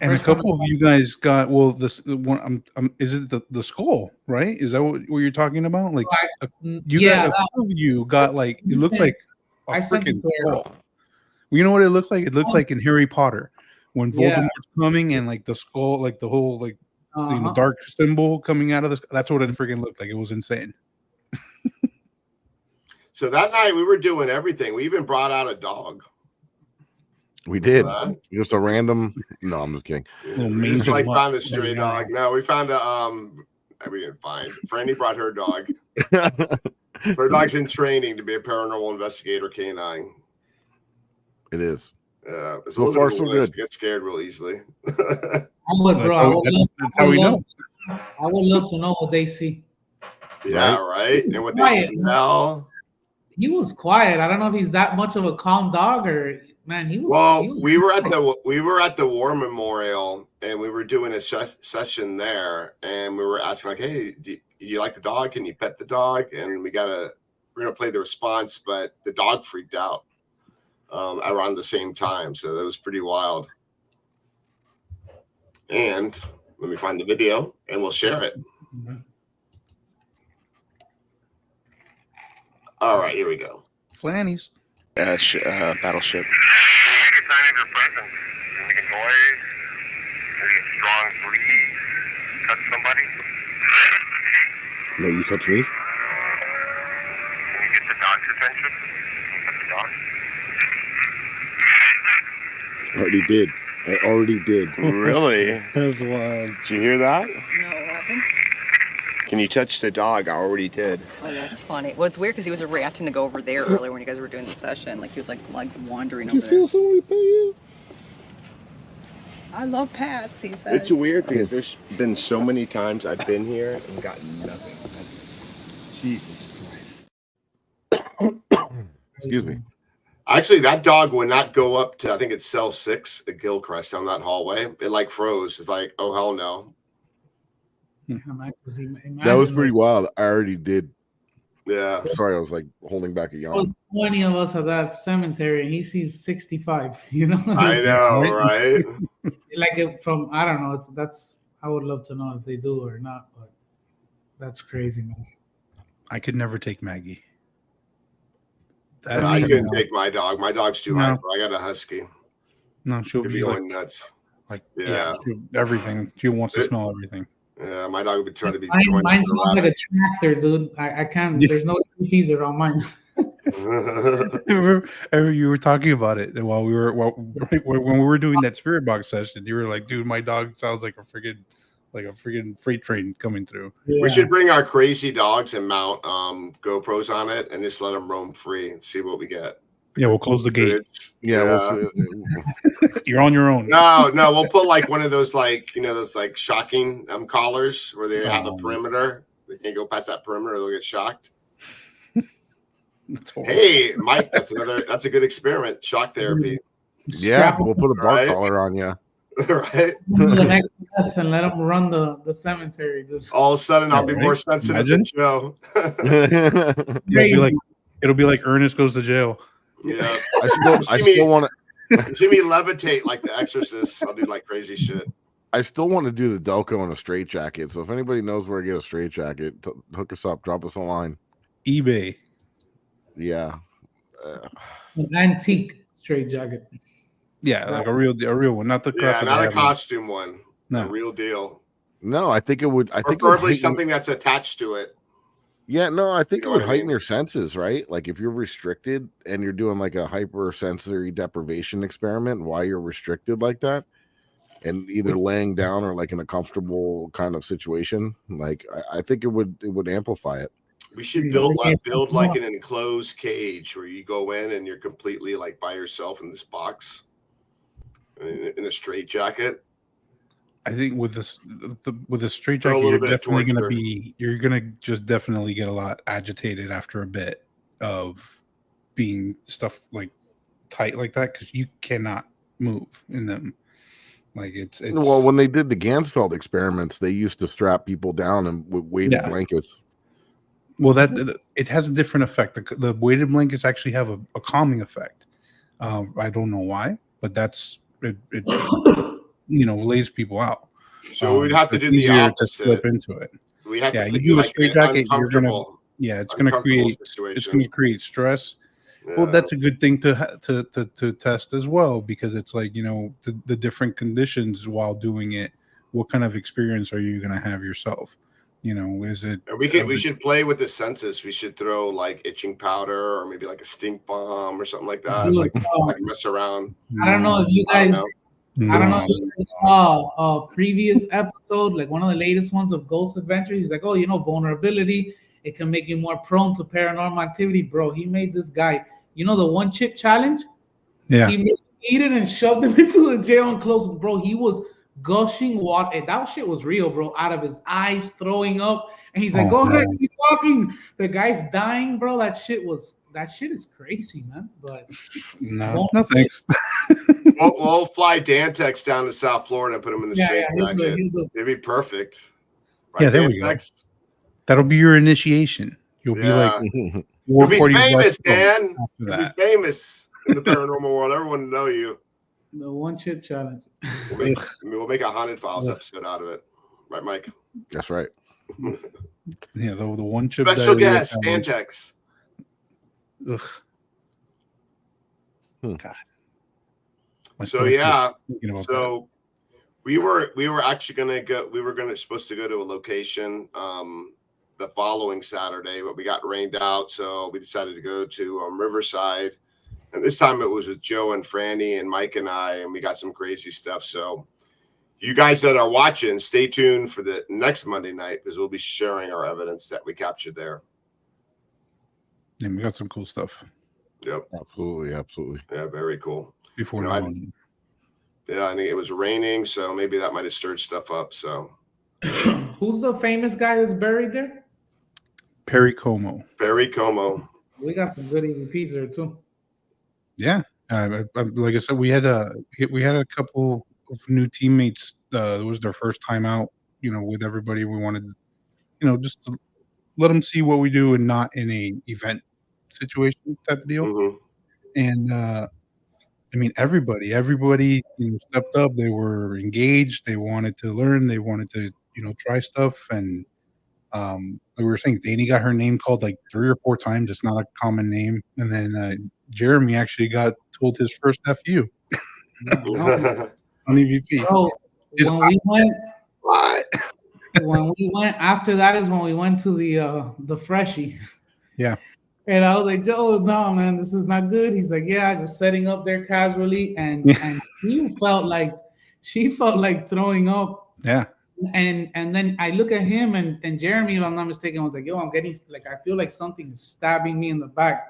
and a couple of you guys got this one. Is it the skull? Right? Is that what you're talking about? Like, you got a few of you got like it looks like a freaking skull. Well, you know what it looks like? It looks like in Harry Potter when Voldemort's coming and like the skull, like the whole like dark symbol coming out of this. That's what it freaking looked like. It was insane. So that night we were doing everything. We even brought out a dog. We did. Just a random. No, I'm just kidding. We just like found a stray dog. No, we found a we didn't find. Franny brought her dog. Her dog's in training to be a paranormal investigator canine. It is. It's so far so good. Get scared real easily. I would, bro. That's how we know. I would love to know what they see. Yeah, right. And what they smell. He was quiet. I don't know if he's that much of a calm dog or man. He was. Well, we were at the War Memorial and we were doing a session there, and we were asking like, "Hey, do you like the dog? Can you pet the dog?" And we're gonna play the response, but the dog freaked out around the same time, so that was pretty wild. And let me find the video, and we'll share it. Mm-hmm. All right, here we go. Flannies. Battleship. Uh, Make a sign of your presence. You make a noise. Maybe a strong breeze. Touch somebody. No, you touch me. Can you get the dog's attention? Can you touch the dog? Already did. I already did. Really? That's wild. Did you hear that? No, what happened? Can you touch the dog? I already did. Oh, that's funny. Well, it's weird because he was reacting to go over there earlier when you guys were doing the session. Like he was like wandering over there. You feel somebody pay you? I love pats, he said. It's weird because there's been so many times I've been here and gotten nothing. Jesus Christ. Excuse me. Actually, that dog would not go up to, I think it's cell 6 at Gilchrist down that hallway. It like froze. It's like, oh, hell no. That was pretty wild. I already did. Yeah. Sorry, I was like holding back a yawn. There's 20 of us at that cemetery, and he sees 65. You know. I know, right? Like from I don't know. I would love to know if they do or not, but that's crazy, man. I could never take Maggie. I couldn't take my dog. My dog's too hyper. I got a husky. No, she'll be going nuts. Like everything. She wants to smell everything. Yeah, my dog would be trying to be. Mine smells like a tractor, dude. I can't. There's no EPs around mine. You were talking about it while when we were doing that spirit box session. You were like, "Dude, my dog sounds like a freaking freight train coming through." Yeah. We should bring our crazy dogs and mount GoPros on it and just let them roam free and see what we get. Yeah, we'll close the gate. Yeah. You're on your own. No, we'll put like one of those those shocking collars where they have a perimeter. They can't go past that perimeter; they'll get shocked. Hey, Mike, that's a good experiment. Shock therapy. Yeah, we'll put a bark collar on you. Right. The next test and let them run the cemetery, dude. All of a sudden, I'll be more sensitive than Joe. It'll be like Ernest Goes to Jail. Yeah, I still want to. Jimmy levitate like The Exorcist. I'll do like crazy shit. I still want to do the Delco in a straight jacket. So if anybody knows where to get a straight jacket, hook us up. Drop us a line. eBay. Yeah. An antique straight jacket. Yeah, like a real one, not the crap. Yeah, not a costume one. No, a real deal. No, I think it would. Preferably something that's attached to it. Yeah, no, I think it would heighten your senses, right? Like if you're restricted and you're doing like a hypersensory deprivation experiment while you're restricted like that, and either laying down or like in a comfortable kind of situation, like I think it would amplify it. We should build like an enclosed cage where you go in and you're completely like by yourself in this box in a straight jacket. I think with the straight jacket, you're gonna just definitely get a lot agitated after a bit of being stuff like tight like that because you cannot move in them. Like it's well, when they did the Gansfeld experiments, they used to strap people down and with weighted blankets. Well, that it has a different effect. The weighted blankets actually have a calming effect. I don't know why, but that's it. Lays people out. So we'd have to it's do the easier opposite. to slip into it. We have to you put do a like straight an jacket, you're gonna it's gonna create situation. it's gonna create stress. Yeah. Well, that's a good thing to test as well, because it's like, the different conditions while doing it. What kind of experience are you gonna have yourself? Is it? And we should play with the senses. We should throw like itching powder or maybe like a stink bomb or something like that. Dude, like mess around. I don't know if you guys. I don't know if you guys saw a previous episode, like one of the latest ones of Ghost Adventures. He's like, oh, vulnerability. It can make you more prone to paranormal activity. Bro, he made this guy, the 1 chip challenge? Yeah. He made him eat it and shoved him into the jail and closed. Bro, he was gushing water. That shit was real, bro. Out of his eyes, throwing up. And he's like, go ahead, keep talking. The guy's dying, bro. That shit is crazy, man. But no thanks. we'll fly Dantex down to South Florida and put him in the straight jacket. It'd be perfect. Right, there we go. That'll be your initiation. You'll be like, you'll be famous, Dan. You'll be famous in the paranormal world. Everyone will know you. The 1 chip challenge. We'll make a Haunted Files episode out of it. Right, Mike? That's right. Yeah, the 1 chip. Special guest, Dantex. Ugh. God. So yeah, so we were actually gonna go. We were supposed to go to a location the following Saturday, but we got rained out, so we decided to go to Riverside. And this time it was with Joe and Franny and Mike and I, and we got some crazy stuff. So you guys that are watching, stay tuned for the next Monday night, because we'll be sharing our evidence that we captured there. And we got some cool stuff. Yep. Absolutely. Yeah, very cool. Before I think it was raining, so maybe that might have stirred stuff up. So who's the famous guy that's buried there? Perry Como. Perry Como. We got some good EVPs there too. Yeah, like I said, we had a couple of new teammates. It was their first time out, with everybody. We wanted, just to let them see what we do and not in a event situation type of deal. Mm-hmm. And everybody stepped up. They were engaged. They wanted to learn. They wanted to try stuff. And like we were saying, Danny got her name called like 3 or 4 times. It's not a common name. And then Jeremy actually got told his first FU on EVP. Bro, when we went after that is when we went to the freshie. Yeah. And I was like, Joe, no, man, this is not good. He's like, yeah, just setting up there casually. And she felt like throwing up. Yeah. And then I look at him and Jeremy, if I'm not mistaken, was like, yo, I'm getting I feel like something is stabbing me in the back.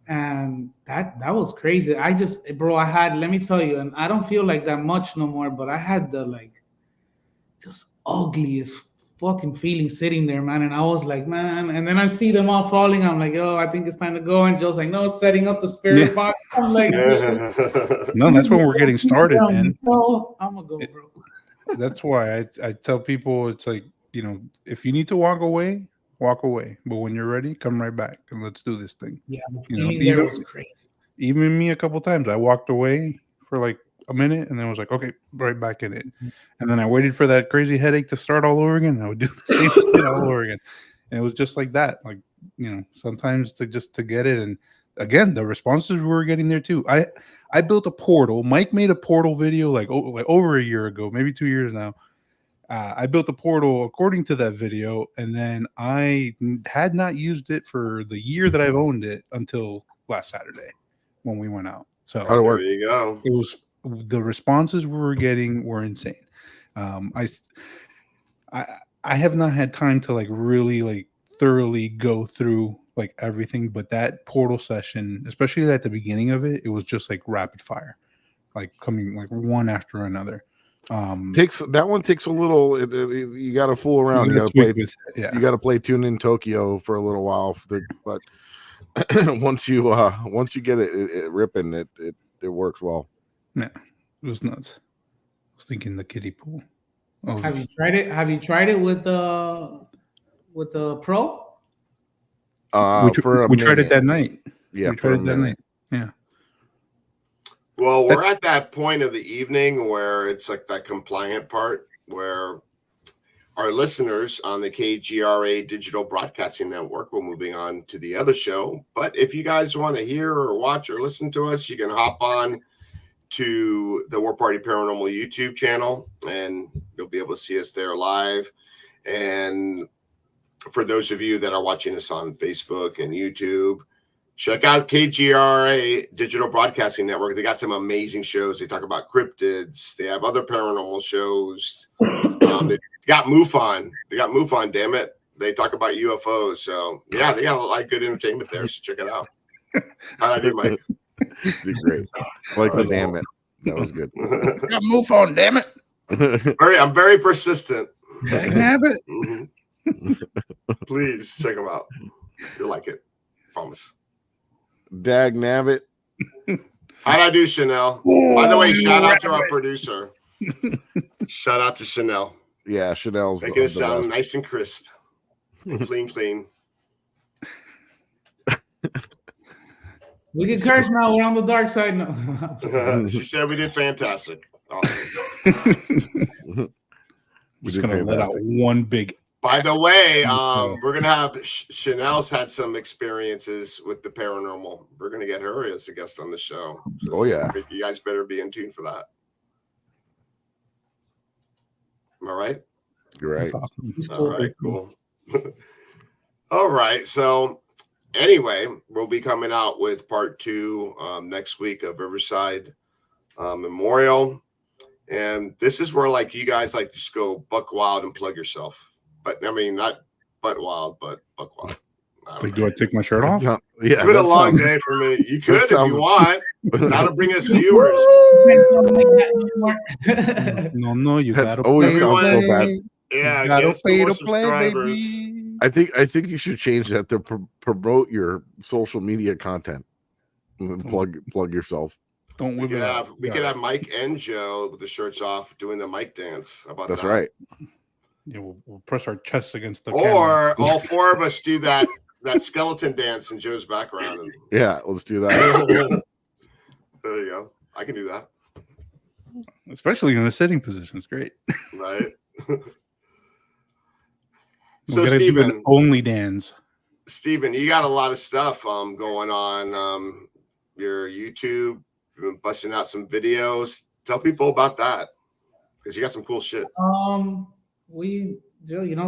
And that was crazy. I had, let me tell you, and I don't feel like that much no more, but I had the just ugliest fucking feeling sitting there, man. And I was like, man, and then I see them all falling. I'm like, oh, I think it's time to go. And Joe's like, no, setting up the spirit box. I'm like, no, that's when we're getting started, man. No, I'm gonna go, bro. That's why I tell people, it's like, if you need to walk away. But when you're ready, come right back and let's do this thing. Yeah, there was crazy. Even me, a couple times, I walked away for like a minute and then was like, okay, right back in it. And then I waited for that crazy headache to start all over again. And I would do the same shit all over again. And it was just like that. Like, sometimes to get it. And again, the responses we were getting there too. I built a portal. Mike made a portal video like over a year ago, maybe 2 years now. I built a portal according to that video, and then I had not used it for the year that I've owned it until last Saturday when we went out. So there you go. It was, the responses we were getting were insane. I have not had time to really thoroughly go through everything, but that portal session, especially at the beginning of it, it was just rapid fire, coming one after another. That one takes a little. You got to fool around. You got to play. You got to play Tune in Tokyo for a little while. But once you get it ripping, it works well. Yeah, it was nuts. I was thinking the kiddie pool. Oh, Have you tried it? Have you tried it with the Pro? We tried it that night. Yeah, we tried it that night. Yeah. Well, we're at that point of the evening where it's like that compliant part where our listeners on the KGRA Digital Broadcasting Network, we're moving on to the other show. But if you guys want to hear or watch or listen to us, you can hop on to the War Party Paranormal YouTube channel and you'll be able to see us there live. And for those of you that are watching us on Facebook and YouTube, check out KGRA Digital Broadcasting Network. They got some amazing shows. They talk about cryptids. They have other paranormal shows. They got MUFON. Damn it. They talk about UFOs. So, yeah, they got a lot of good entertainment there. So check it out. How'd I do, Mike? Did great. Like the damn it. That was good. Got MUFON, damn it. I'm very persistent. Damn it. Please check them out. You'll like it. Promise. Dag nabbit. How'd I do, Chanel? By the way, shout out to our producer. Shout out to Chanel. Yeah, Chanel's making it sound nice and crisp. Clean. We can curse now. We're on the dark side now. She said we did fantastic. Awesome. We're just gonna let out one big. By the way, we're gonna have Chanel's had some experiences with the paranormal. We're gonna get her as a guest on the show. So oh yeah, you guys better be in tune for that. Am I right? You're right. Awesome. All right, cool. All right, so anyway, we'll be coming out with part 2 next week of Riverside Memorial, and this is where like you guys like just go buck wild and plug yourself. But I mean, not butt wild, but buck wild. Like, do I take my shirt off? Yeah, it's been a long day for me. You could if you want. That'll bring us viewers. No, you That's gotta always pay sounds to so play. bad. Yeah, You gotta get some pay more to play, subscribers. baby. I think you should change that to promote your social media content. And plug yourself. Don't We whip could it out. have Mike and Joe with the shirts off doing the Mike dance. How about That's that? right. Yeah, we'll press our chests against the camera. Or all 4 of us do that skeleton dance in Joe's background. And Yeah, let's do that. there you go. I can do that. Especially in a sitting position. It's great. Right. We So gotta do an Stephen, only dance. you got a lot of stuff going on. Your YouTube, you've been busting out some videos. Tell people about that because you got some cool shit. We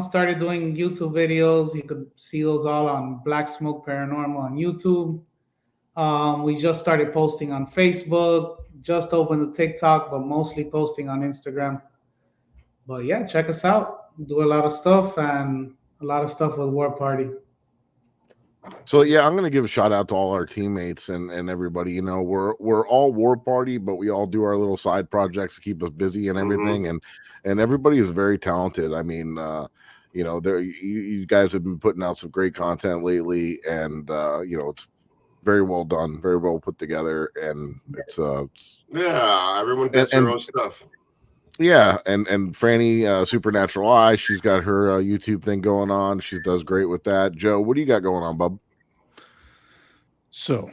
started doing YouTube videos. You could see those all on Black Smoke Paranormal on YouTube. We just started posting on Facebook, just opened the TikTok, but mostly posting on Instagram. But yeah, check us out. We do a lot of stuff and a lot of stuff with War Party. So yeah, I'm going to give a shout out to all our teammates and everybody. You know, we're all War Party, but we all do our little side projects to keep us busy and everything. And everybody is very talented. I mean, you know, you guys have been putting out some great content lately, and you know, it's very well done, very well put together, and it's yeah, everyone does their own stuff. Yeah, and Franny, Supernatural Eye, she's got her YouTube thing going on. She does great with that. Joe, what do you got going on, bub? So,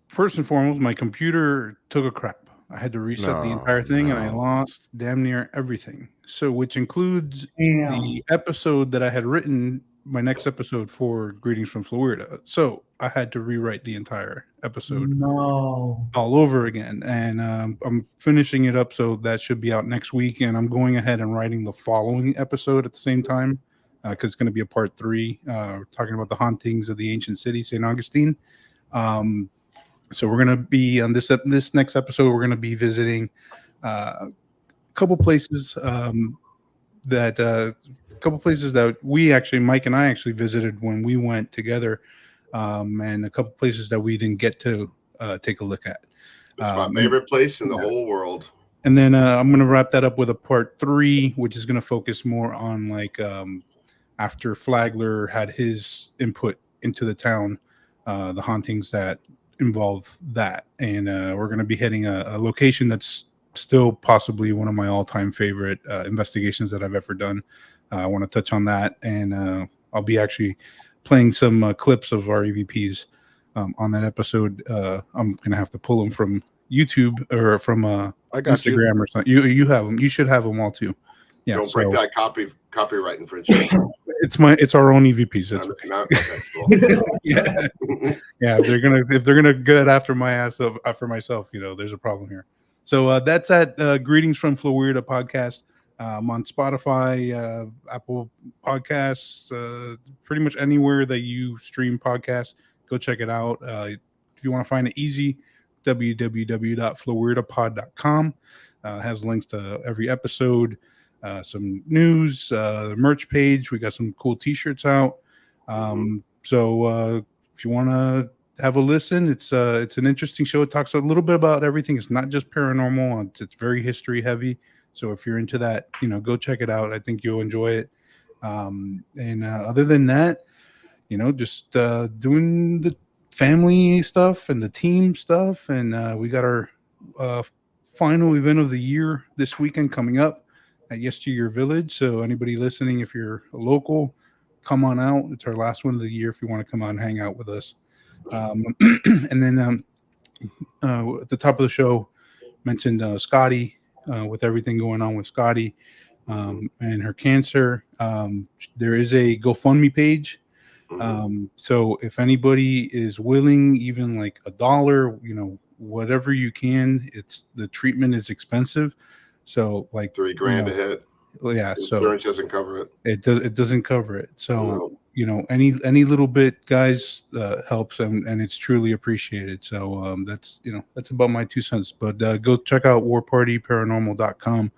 first and foremost, my computer took a crap. I had to reset the entire thing, and I lost damn near everything. So, which includes the episode that I had written, my next episode for Greetings from Florida. So, I had to rewrite the entire episode all over again. And I'm finishing it up, so that should be out next week. And I'm going ahead and writing the following episode at the same time, because it's going to be a part 3, talking about the hauntings of the ancient city, St. Augustine. So we're going to be on this next episode. We're going to be visiting a couple places that we actually, Mike and I actually visited when we went together, and a couple places that we didn't get to take a look at. It's my favorite place in the whole world. And then I'm going to wrap that up with a part 3, which is going to focus more on like after Flagler had his input into the town, the hauntings that involve that. And we're going to be hitting a location that's still possibly one of my all-time favorite investigations that I've ever done. I want to touch on that, and I'll be actually playing some clips of our EVPs on that episode. I'm going to have to pull them from YouTube or from Instagram or something. You have them. You should have them all too. Yeah. Don't break that copyright infringement. It's our own EVPs. That's okay. Okay, cool. Yeah. Yeah. If they're gonna get it after my ass after myself, there's a problem here. So that's at Greetings from Florida podcast. I'm on Spotify, Apple Podcasts, pretty much anywhere that you stream podcasts. Go check it out. If you want to find it easy, www.floridapod.com. Has links to every episode, some news, the merch page. We got some cool T-shirts out. So if you want to have a listen, it's an interesting show. It talks a little bit about everything. It's not just paranormal. It's very history heavy. So if you're into that, go check it out. I think you'll enjoy it. And other than that, just doing the family stuff and the team stuff. And we got our final event of the year this weekend coming up at Yesteryear Village. So anybody listening, if you're a local, come on out. It's our last one of the year if you want to come out and hang out with us. And then at the top of the show, mentioned Scotty, with everything going on with Scotty and her cancer. There is a GoFundMe page. So if anybody is willing, even like $1, whatever you can, the treatment is expensive. So like $3,000 a hit. Yeah. So insurance doesn't cover it. It doesn't cover it. So, any little bit, guys, helps, and it's truly appreciated. So that's about my 2 cents. But go check out warpartyparanormal.com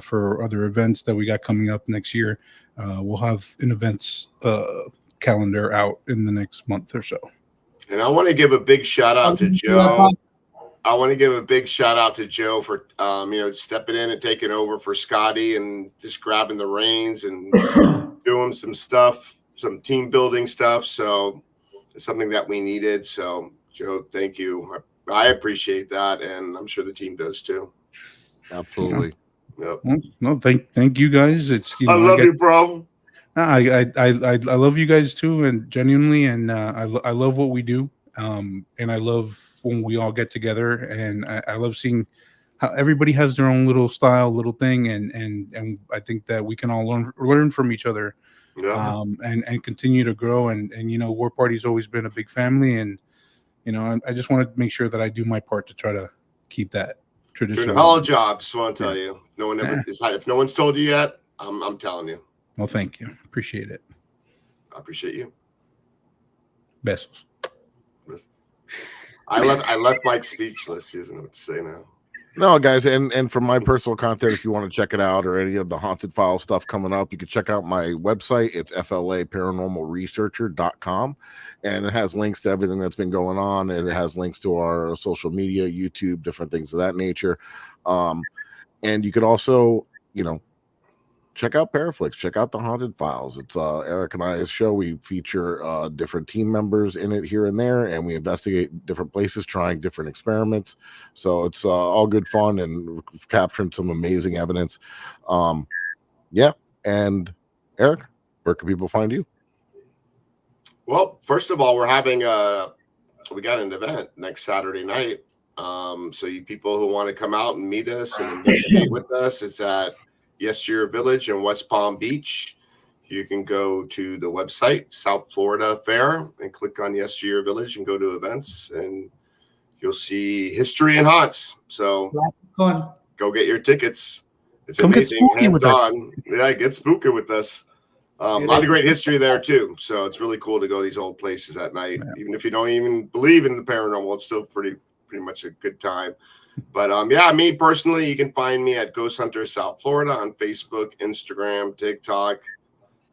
for other events that we got coming up next year. We'll have an events calendar out in the next month or so. And I want to give a big shout out to Joe. I want to give a big shout out to Joe for stepping in and taking over for Scotty and just grabbing the reins and doing some stuff, some team building stuff. So it's something that we needed. So Joe, thank you. I appreciate that, and I'm sure the team does too. Absolutely. Yep. No, thank you guys. It's I love you, bro. I love you guys too, and genuinely, and I love what we do, and I love when we all get together, and I love seeing how everybody has their own little style, little thing, and I think that we can all learn from each other, and continue to grow, and War Party's always been a big family, and I just want to make sure that I do my part to try to keep that tradition. Doing a hell of a job. Just want to tell you, if no one's told you yet, I'm telling you. Well, thank you. Appreciate it. I appreciate you. Besos. I left Mike speechless. He doesn't know what to say now. No, guys, and from my personal content, if you want to check it out or any of the Haunted File stuff coming up, you can check out my website. It's flaparanormalresearcher.com, and it has links to everything that's been going on, and it has links to our social media, YouTube, different things of that nature. And you could also, check out Paraflix, check out the Haunted Files. It's Eric and I's show. We feature different team members in it here and there, and we investigate different places, trying different experiments. So it's all good fun and capturing some amazing evidence. Yeah. And Eric, where can people find you? Well, first of all, we got an event next Saturday night. So you people who want to come out and meet us and investigate with us, it's at Yesteryear Village in West Palm Beach. You can go to the website, South Florida Fair, and click on Yesteryear Village and go to events, and you'll see history and haunts. So lots of fun. Go get your tickets. It's Come amazing. get spooky with us. Yeah, get spooky with us. A lot of great history there too. So it's really cool to go to these old places at night. Yeah. Even if you don't even believe in the paranormal, it's still pretty much a good time. But me personally, you can find me at Ghost Hunter South Florida on Facebook, Instagram, TikTok.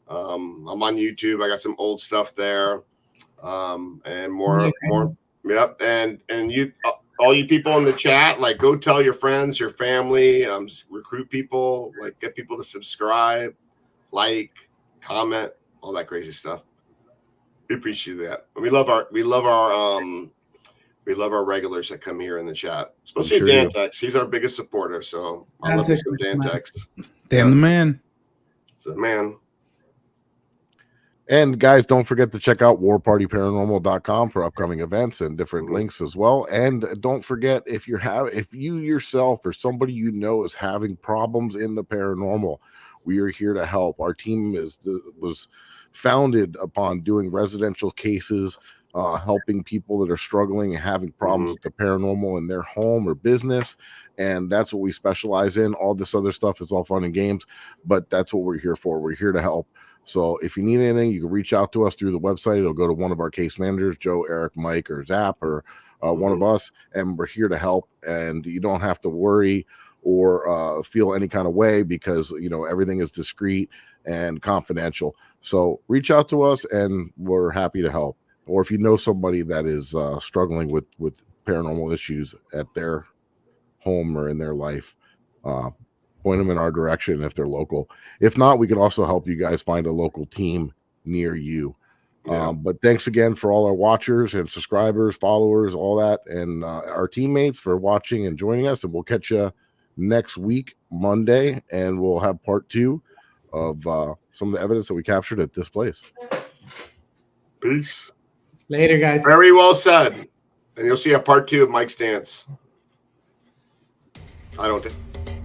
I'm on YouTube. I got some old stuff there, and more. Yep, and you, all you people in the chat, like, go tell your friends, your family, recruit people, like, get people to subscribe, like, comment, all that crazy stuff. We appreciate that. We love our regulars that come here in the chat, especially sure Dantex. He's our biggest supporter, so I love me some Dantex. Damn the man. So, man. And guys, don't forget to check out warpartyparanormal.com for upcoming events and different links as well. And don't forget, if you yourself or somebody you know is having problems in the paranormal, we are here to help. Our team was founded upon doing residential cases, helping people that are struggling and having problems with the paranormal in their home or business. And that's what we specialize in. All this other stuff is all fun and games, but that's what we're here for. We're here to help. So if you need anything, you can reach out to us through the website. It'll go to one of our case managers, Joe, Eric, Mike, or Zap, or one of us, and we're here to help. And you don't have to worry or feel any kind of way, because everything is discreet and confidential. So reach out to us, and we're happy to help. Or if you know somebody that is struggling with paranormal issues at their home or in their life, point them in our direction if they're local. If not, we can also help you guys find a local team near you. But thanks again for all our watchers and subscribers, followers, all that, and our teammates for watching and joining us. And we'll catch you next week, Monday, and we'll have part 2 of some of the evidence that we captured at this place. Peace. Later, guys. Very well said. And you'll see a part 2 of Mike's dance. I don't think.